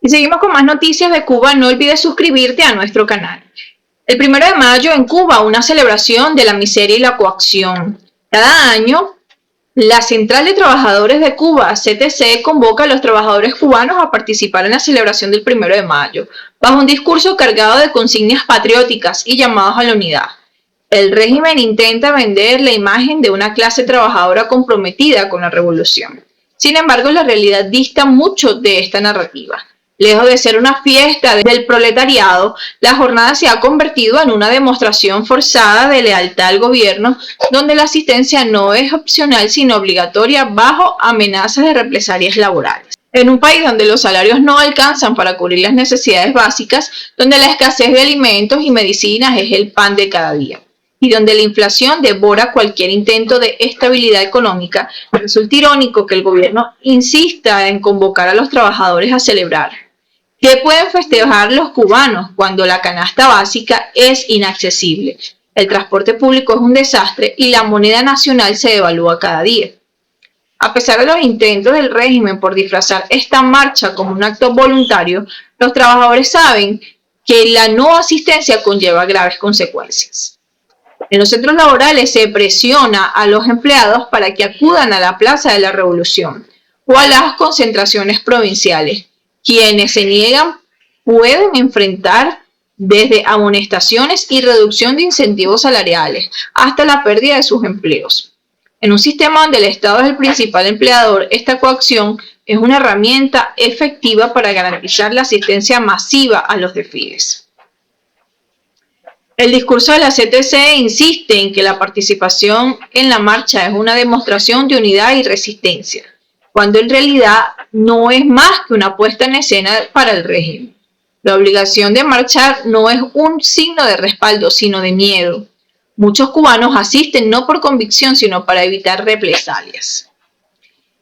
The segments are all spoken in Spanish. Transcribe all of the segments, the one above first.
Y seguimos con más noticias de Cuba. No olvides suscribirte a nuestro canal. El 1 de mayo en Cuba, una celebración de la miseria y la coacción. Cada año, la Central de Trabajadores de Cuba, CTC, convoca a los trabajadores cubanos a participar en la celebración del 1 de mayo, bajo un discurso cargado de consignas patrióticas y llamados a la unidad. El régimen intenta vender la imagen de una clase trabajadora comprometida con la revolución. Sin embargo, la realidad dista mucho de esta narrativa. Lejos de ser una fiesta del proletariado, la jornada se ha convertido en una demostración forzada de lealtad al gobierno, donde la asistencia no es opcional sino obligatoria bajo amenazas de represalias laborales. En un país donde los salarios no alcanzan para cubrir las necesidades básicas, donde la escasez de alimentos y medicinas es el pan de cada día, y donde la inflación devora cualquier intento de estabilidad económica, resulta irónico que el gobierno insista en convocar a los trabajadores a celebrar. ¿Qué pueden festejar los cubanos cuando la canasta básica es inaccesible? El transporte público es un desastre y la moneda nacional se devalúa cada día. A pesar de los intentos del régimen por disfrazar esta marcha como un acto voluntario, los trabajadores saben que la no asistencia conlleva graves consecuencias. En los centros laborales se presiona a los empleados para que acudan a la Plaza de la Revolución o a las concentraciones provinciales. Quienes se niegan pueden enfrentar desde amonestaciones y reducción de incentivos salariales hasta la pérdida de sus empleos. En un sistema donde el Estado es el principal empleador, esta coacción es una herramienta efectiva para garantizar la asistencia masiva a los desfiles. El discurso de la CTC insiste en que la participación en la marcha es una demostración de unidad y resistencia, cuando en realidad no es más que una puesta en escena para el régimen. La obligación de marchar no es un signo de respaldo, sino de miedo. Muchos cubanos asisten no por convicción, sino para evitar represalias.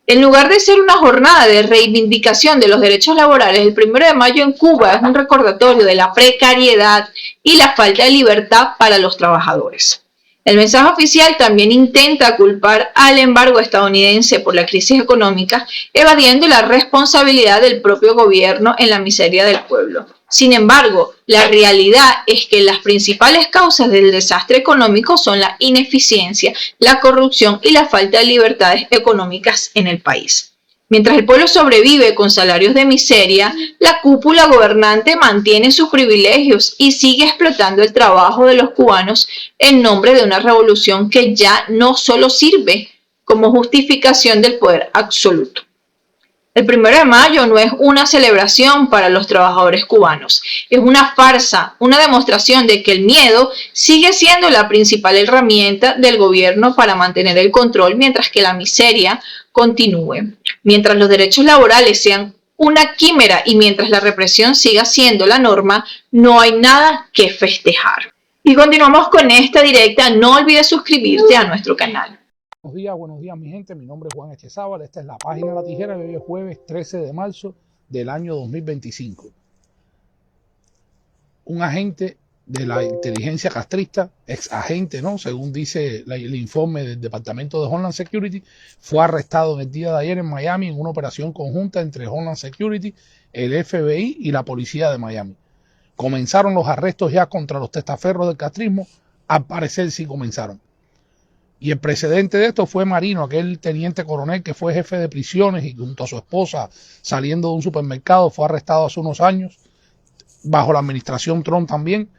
En lugar de ser una jornada de reivindicación de los derechos laborales, el 1 de mayo en Cuba es un recordatorio de la precariedad y la falta de libertad para los trabajadores. El mensaje oficial también intenta culpar al embargo estadounidense por la crisis económica, evadiendo la responsabilidad del propio gobierno en la miseria del pueblo. Sin embargo, la realidad es que las principales causas del desastre económico son la ineficiencia, la corrupción y la falta de libertades económicas en el país. Mientras el pueblo sobrevive con salarios de miseria, la cúpula gobernante mantiene sus privilegios y sigue explotando el trabajo de los cubanos en nombre de una revolución que ya no solo sirve como justificación del poder absoluto. El 1 de mayo no es una celebración para los trabajadores cubanos, es una farsa, una demostración de que el miedo sigue siendo la principal herramienta del gobierno para mantener el control mientras que la miseria continúe. Mientras los derechos laborales sean una quimera y mientras la represión siga siendo la norma, no hay nada que festejar. Y continuamos con esta directa. No olvides suscribirte a nuestro canal. Buenos días mi gente, mi nombre es Juan Echezábal, esta es la página La Tijera de hoy es jueves 13 de marzo del año 2025. Un agente de la inteligencia castrista, ex agente, ¿no? Según dice el informe del Departamento de Homeland Security, fue arrestado en el día de ayer en Miami en una operación conjunta entre Homeland Security, el FBI y la policía de Miami. ¿Comenzaron los arrestos ya contra los testaferros del castrismo? Al parecer sí comenzaron. Y el precedente de esto fue Marino, aquel teniente coronel que fue jefe de prisiones y junto a su esposa saliendo de un supermercado fue arrestado hace unos años, bajo la administración Trump también,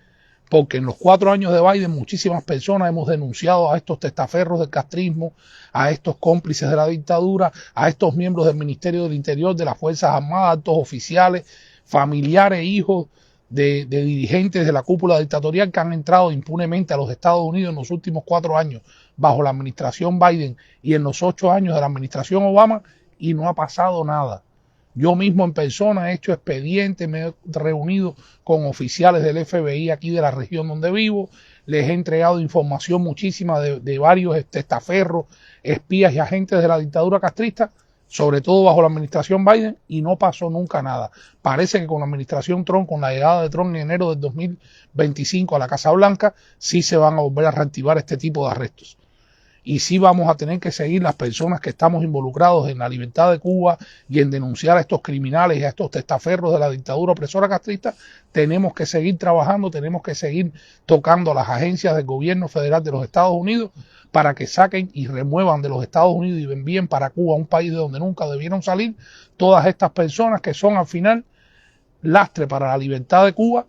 porque en los 4 años de Biden muchísimas personas hemos denunciado a estos testaferros del castrismo, a estos cómplices de la dictadura, a estos miembros del Ministerio del Interior, de las Fuerzas Armadas, altos oficiales, familiares, hijos de dirigentes de la cúpula dictatorial que han entrado impunemente a los Estados Unidos en los últimos 4 años bajo la administración Biden y en los 8 años de la administración Obama y no ha pasado nada. Yo mismo en persona he hecho expedientes, me he reunido con oficiales del FBI aquí de la región donde vivo, les he entregado información muchísima de varios testaferros, espías y agentes de la dictadura castrista, sobre todo bajo la administración Biden, y no pasó nunca nada. Parece que con la administración Trump, con la llegada de Trump en enero del 2025 a la Casa Blanca, sí se van a volver a reactivar este tipo de arrestos. y sí vamos a tener que seguir las personas que estamos involucrados en la libertad de Cuba y en denunciar a estos criminales y a estos testaferros de la dictadura opresora castrista. Tenemos que seguir trabajando, tenemos que seguir tocando a las agencias del gobierno federal de los Estados Unidos para que saquen y remuevan de los Estados Unidos y envíen para Cuba, un país de donde nunca debieron salir, todas estas personas que son al final lastre para la libertad de Cuba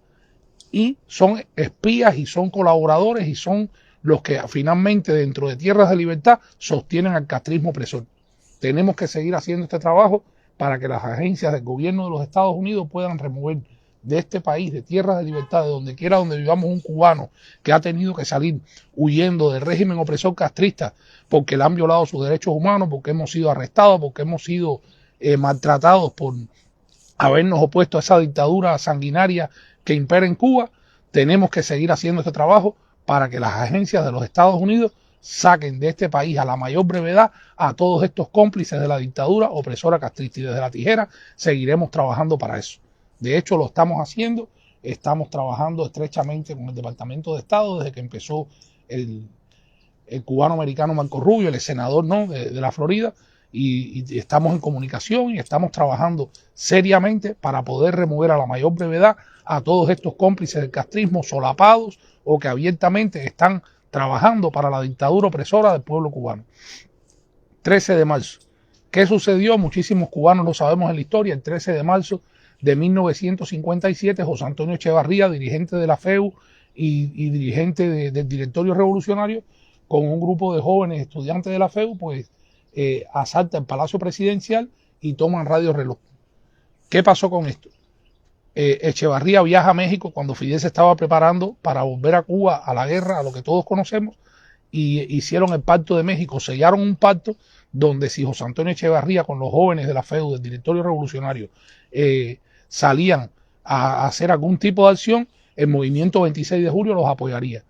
y son espías y son colaboradores y son los que finalmente dentro de tierras de libertad sostienen al castrismo opresor. Tenemos que seguir haciendo este trabajo para que las agencias del gobierno de los Estados Unidos puedan remover de este país, de tierras de libertad, de donde quiera donde vivamos un cubano que ha tenido que salir huyendo del régimen opresor castrista porque le han violado sus derechos humanos, porque hemos sido arrestados, porque hemos sido maltratados por habernos opuesto a esa dictadura sanguinaria que impera en Cuba. Tenemos que seguir haciendo este trabajo para que las agencias de los Estados Unidos saquen de este país a la mayor brevedad a todos estos cómplices de la dictadura opresora castrista. Y desde la tijera seguiremos trabajando para eso. De hecho, lo estamos haciendo. Estamos trabajando estrechamente con el Departamento de Estado desde que empezó el cubano-americano Marco Rubio, el senador de la Florida, y estamos en comunicación y estamos trabajando seriamente para poder remover a la mayor brevedad a todos estos cómplices del castrismo solapados o que abiertamente están trabajando para la dictadura opresora del pueblo cubano. 13 de marzo. ¿Qué sucedió? Muchísimos cubanos lo sabemos en la historia. El 13 de marzo de 1957, José Antonio Echevarría, dirigente de la FEU y dirigente del Directorio Revolucionario, con un grupo de jóvenes estudiantes de la FEU, pues asalta el Palacio Presidencial y toman Radio Reloj. ¿Qué pasó con esto? Echevarría viaja a México cuando Fidel se estaba preparando para volver a Cuba a la guerra, a lo que todos conocemos, y hicieron el Pacto de México, sellaron un pacto donde si José Antonio Echevarría con los jóvenes de la FEU, del Directorio Revolucionario, salían a hacer algún tipo de acción, el movimiento 26 de julio los apoyaría.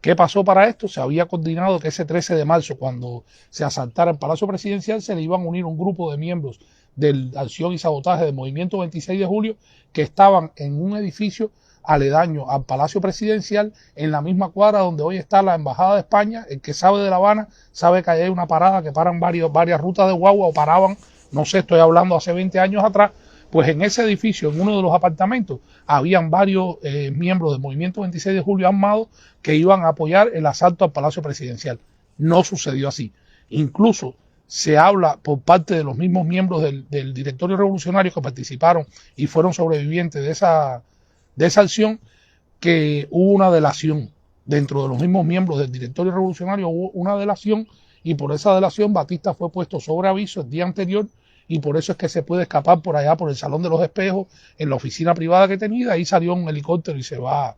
¿Qué pasó para esto? Se había coordinado que ese 13 de marzo, cuando se asaltara el Palacio Presidencial, se le iban a unir un grupo de miembros de acción y sabotaje del movimiento 26 de julio que estaban en un edificio aledaño al Palacio Presidencial, en la misma cuadra donde hoy está la Embajada de España. El que sabe de La Habana sabe que ahí hay una parada que paran varias rutas de guagua, o paraban, no sé, estoy hablando hace 20 años atrás. Pues en ese edificio, en uno de los apartamentos, habían varios miembros del movimiento 26 de julio armados que iban a apoyar el asalto al Palacio Presidencial. No sucedió así. Incluso se habla por parte de los mismos miembros del Directorio Revolucionario que participaron y fueron sobrevivientes de esa acción, que hubo una delación. Dentro de los mismos miembros del Directorio Revolucionario hubo una delación, y por esa delación Batista fue puesto sobre aviso el día anterior, y por eso es que se puede escapar por allá, por el Salón de los Espejos, en la oficina privada que tenía. Ahí salió un helicóptero y se va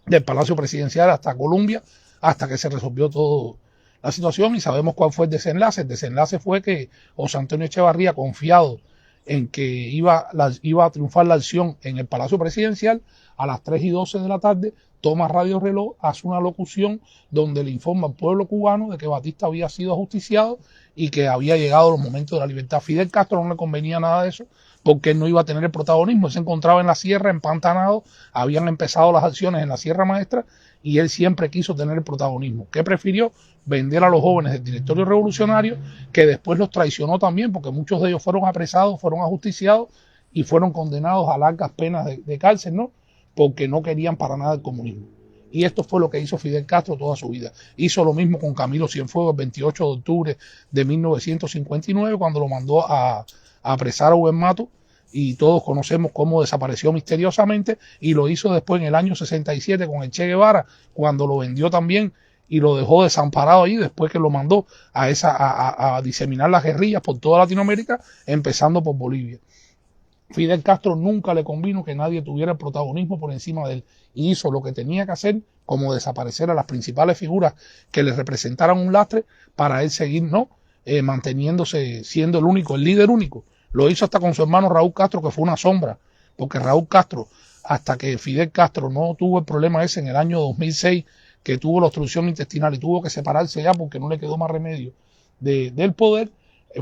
del Palacio Presidencial hasta Colombia, hasta que se resolvió toda la situación. Y sabemos cuál fue el desenlace. El desenlace fue que José Antonio Echevarría, confiado en que iba a triunfar la acción en el Palacio Presidencial, a las 3:12 de la tarde toma Radio Reloj, hace una locución donde le informa al pueblo cubano de que Batista había sido ajusticiado y que había llegado los momentos de la libertad. Fidel Castro no le convenía nada de eso, porque él no iba a tener el protagonismo. Él se encontraba en la sierra, empantanado, habían empezado las acciones en la Sierra Maestra y él siempre quiso tener el protagonismo. ¿Qué prefirió? Vender a los jóvenes del Directorio Revolucionario, que después los traicionó también, porque muchos de ellos fueron apresados, fueron ajusticiados y fueron condenados a largas penas de cárcel, ¿no? Porque no querían para nada el comunismo. Y esto fue lo que hizo Fidel Castro toda su vida. Hizo lo mismo con Camilo Cienfuegos el 28 de octubre de 1959, cuando lo mandó a apresar a Rubén Mato, y todos conocemos cómo desapareció misteriosamente, y lo hizo después en el año 67 con el Che Guevara, cuando lo vendió también y lo dejó desamparado ahí, después que lo mandó a diseminar las guerrillas por toda Latinoamérica, empezando por Bolivia. Fidel Castro nunca le convino que nadie tuviera el protagonismo por encima de él, y hizo lo que tenía que hacer, como desaparecer a las principales figuras que le representaran un lastre, para él seguir manteniéndose, siendo el líder único. Lo hizo hasta con su hermano Raúl Castro, que fue una sombra, porque Raúl Castro, hasta que Fidel Castro no tuvo el problema ese en el año 2006, que tuvo la obstrucción intestinal y tuvo que separarse ya porque no le quedó más remedio del poder,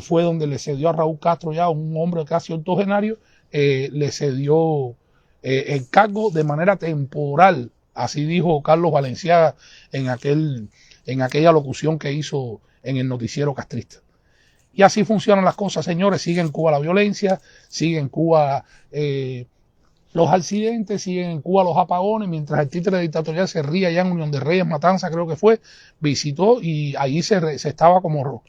fue donde le cedió a Raúl Castro, ya un hombre casi octogenario, le cedió el cargo de manera temporal. Así dijo Carlos Valenciaga en en aquella locución que hizo en el noticiero castrista. Y así funcionan las cosas, señores. Sigue en Cuba la violencia, sigue en Cuba los accidentes, siguen en Cuba los apagones, mientras el títere dictatorial se ría allá en Unión de Reyes, Matanza creo que fue, visitó y allí se estaba como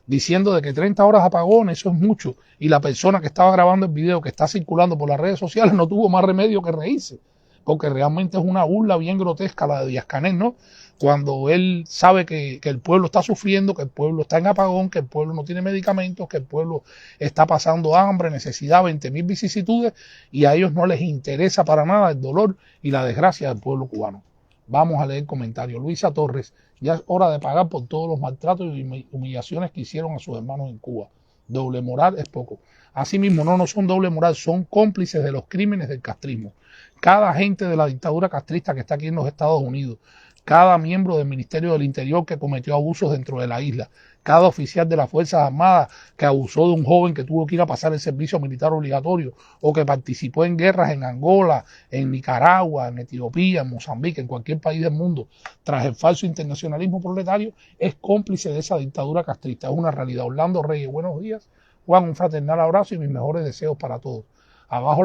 diciendo de que 30 horas apagones, eso es mucho, y la persona que estaba grabando el video que está circulando por las redes sociales no tuvo más remedio que reírse, porque realmente es una burla bien grotesca la de Díaz-Canel, ¿no? Cuando él sabe que el pueblo está sufriendo, que el pueblo está en apagón, que el pueblo no tiene medicamentos, que el pueblo está pasando hambre, necesidad, 20.000 vicisitudes, y a ellos no les interesa para nada el dolor y la desgracia del pueblo cubano. Vamos a leer comentarios. Luisa Torres, ya es hora de pagar por todos los maltratos y humillaciones que hicieron a sus hermanos en Cuba. Doble moral es poco. Asimismo, no son doble moral, son cómplices de los crímenes del castrismo. Cada agente de la dictadura castrista que está aquí en los Estados Unidos, cada miembro del Ministerio del Interior que cometió abusos dentro de la isla, cada oficial de las Fuerzas Armadas que abusó de un joven que tuvo que ir a pasar el servicio militar obligatorio o que participó en guerras en Angola, en Nicaragua, en Etiopía, en Mozambique, en cualquier país del mundo, tras el falso internacionalismo proletario, es cómplice de esa dictadura castrista. Es una realidad. Orlando Reyes, buenos días. Juan, un fraternal abrazo y mis mejores deseos para todos. Abajo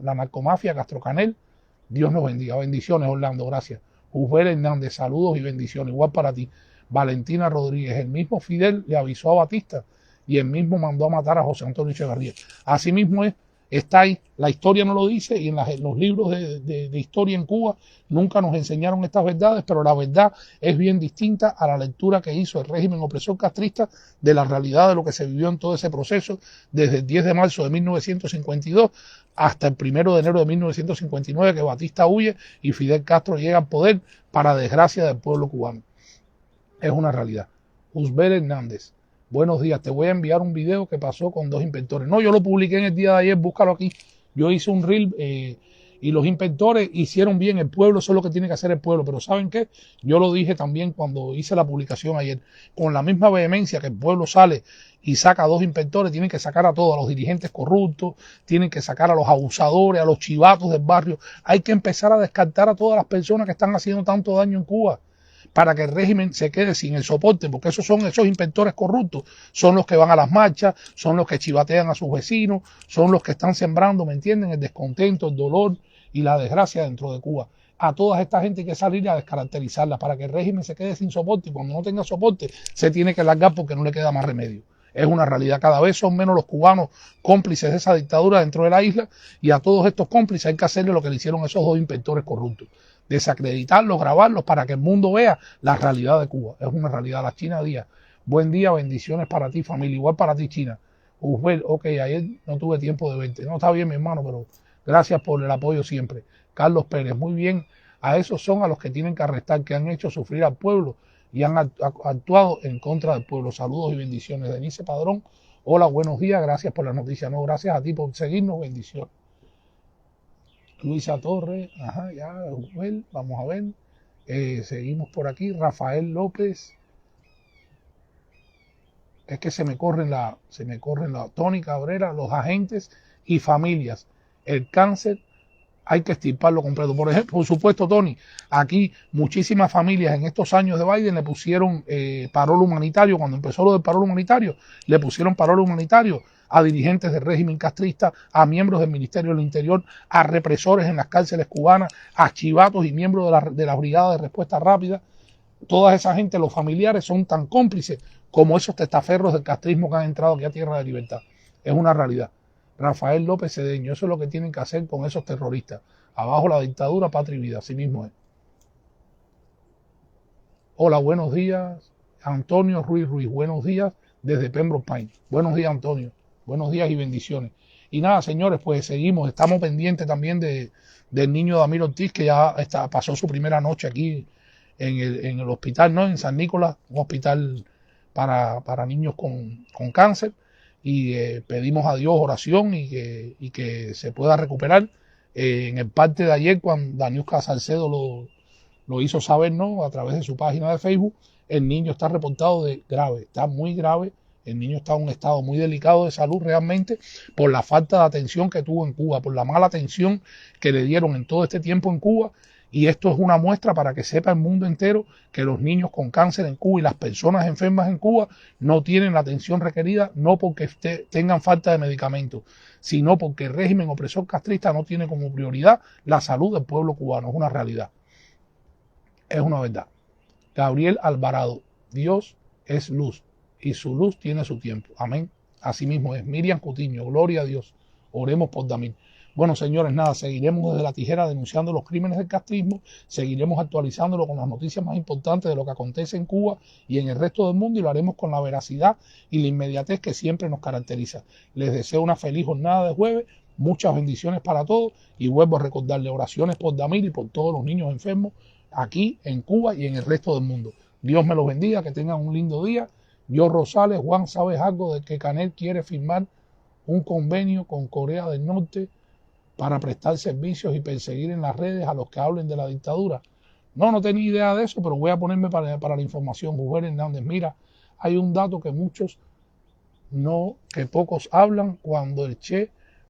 la narcomafia, Castro Canel. Dios nos bendiga. Bendiciones, Orlando, gracias. Usbel Hernández, saludos y bendiciones. Igual para ti. Valentina Rodríguez, el mismo Fidel le avisó a Batista y el mismo mandó a matar a José Antonio Echeverría. Así mismo está ahí. La historia no lo dice y en los libros de historia en Cuba nunca nos enseñaron estas verdades, pero la verdad es bien distinta a la lectura que hizo el régimen opresor castrista de la realidad de lo que se vivió en todo ese proceso desde el 10 de marzo de 1952 hasta el 1 de enero de 1959, que Batista huye y Fidel Castro llega al poder para desgracia del pueblo cubano. Es una realidad. Usbel Hernández, buenos días, te voy a enviar un video que pasó con 2 inspectores. No, yo lo publiqué en el día de ayer, búscalo aquí. Yo hice un reel y los inspectores hicieron bien, el pueblo, eso es lo que tiene que hacer el pueblo. Pero ¿saben qué? Yo lo dije también cuando hice la publicación ayer. Con la misma vehemencia que el pueblo sale y saca a 2 inspectores, tienen que sacar a todos, a los dirigentes corruptos, tienen que sacar a los abusadores, a los chivatos del barrio. Hay que empezar a descartar a todas las personas que están haciendo tanto daño en Cuba, para que el régimen se quede sin el soporte, porque esos inspectores corruptos, son los que van a las marchas, son los que chivatean a sus vecinos, son los que están sembrando, ¿me entienden?, el descontento, el dolor y la desgracia dentro de Cuba. A toda esta gente hay que salir a descaracterizarla para que el régimen se quede sin soporte, y cuando no tenga soporte se tiene que largar porque no le queda más remedio. Es una realidad. Cada vez son menos los cubanos cómplices de esa dictadura dentro de la isla, y a todos estos cómplices hay que hacerle lo que le hicieron esos 2 inspectores corruptos: desacreditarlos, grabarlos para que el mundo vea la realidad de Cuba. Es una realidad. La China Díaz, buen día, bendiciones para ti, familia, igual para ti, China. Usbel, ok, ayer no tuve tiempo de verte. No, está bien, mi hermano, pero gracias por el apoyo siempre. Carlos Pérez, muy bien. A esos son a los que tienen que arrestar, que han hecho sufrir al pueblo y han actuado en contra del pueblo. Saludos y bendiciones. Denise Padrón, hola, buenos días, gracias por la noticia. No, gracias a ti por seguirnos, bendiciones. Luisa Torres, ajá, ya, Usbel, vamos a ver. Seguimos por aquí. Rafael López. Es que se me corren la Tony Cabrera, los agentes y familias. El cáncer hay que extirparlo completo. Por ejemplo, por supuesto, Tony, aquí muchísimas familias en estos años de Biden le pusieron parol humanitario. Cuando empezó lo del parol humanitario, le pusieron parol humanitario a dirigentes del régimen castrista, a miembros del Ministerio del Interior, a represores en las cárceles cubanas, a chivatos y miembros de la Brigada de Respuesta Rápida. Toda esa gente, los familiares, son tan cómplices como esos testaferros del castrismo que han entrado aquí a Tierra de Libertad. Es una realidad. Rafael López Cedeño, eso es lo que tienen que hacer con esos terroristas. Abajo la dictadura, patria y vida, así mismo es. Hola, buenos días. Antonio Ruiz, buenos días desde Pembroke Pines. Buenos días, Antonio. Buenos días y bendiciones. Y nada, señores, pues seguimos. Estamos pendientes también del niño Damir Ortiz, que ya pasó su primera noche aquí en el hospital, ¿no? En San Nicolás, un hospital para niños con cáncer. Y pedimos a Dios oración y que se pueda recuperar. En el parte de ayer, cuando Daniuska Salcedo lo hizo saber, ¿no?, a través de su página de Facebook, el niño está reportado de grave, está muy grave. El niño está en un estado muy delicado de salud realmente, por la falta de atención que tuvo en Cuba, por la mala atención que le dieron en todo este tiempo en Cuba, Y esto es una muestra para que sepa el mundo entero que los niños con cáncer en Cuba y las personas enfermas en Cuba no tienen la atención requerida, no porque tengan falta de medicamentos, sino porque el régimen opresor castrista no tiene como prioridad la salud del pueblo cubano. Es una realidad, es una verdad. Gabriel Alvarado, Dios es luz y su luz tiene su tiempo. Amén. Así mismo es. Miriam Cutiño, gloria a Dios. Oremos por Damil. Bueno, señores, nada, seguiremos desde la tijera denunciando los crímenes del castrismo, seguiremos actualizándolo con las noticias más importantes de lo que acontece en Cuba y en el resto del mundo, y lo haremos con la veracidad y la inmediatez que siempre nos caracteriza. Les deseo una feliz jornada de jueves, muchas bendiciones para todos, y vuelvo a recordarles oraciones por Damil y por todos los niños enfermos aquí en Cuba y en el resto del mundo. Dios me los bendiga, que tengan un lindo día. Yo, Rosales, Juan, ¿sabes algo de que Canel quiere firmar un convenio con Corea del Norte para prestar servicios y perseguir en las redes a los que hablen de la dictadura? No tenía idea de eso, pero voy a ponerme para la información. Juven Hernández, mira, hay un dato que pocos hablan. Cuando el Che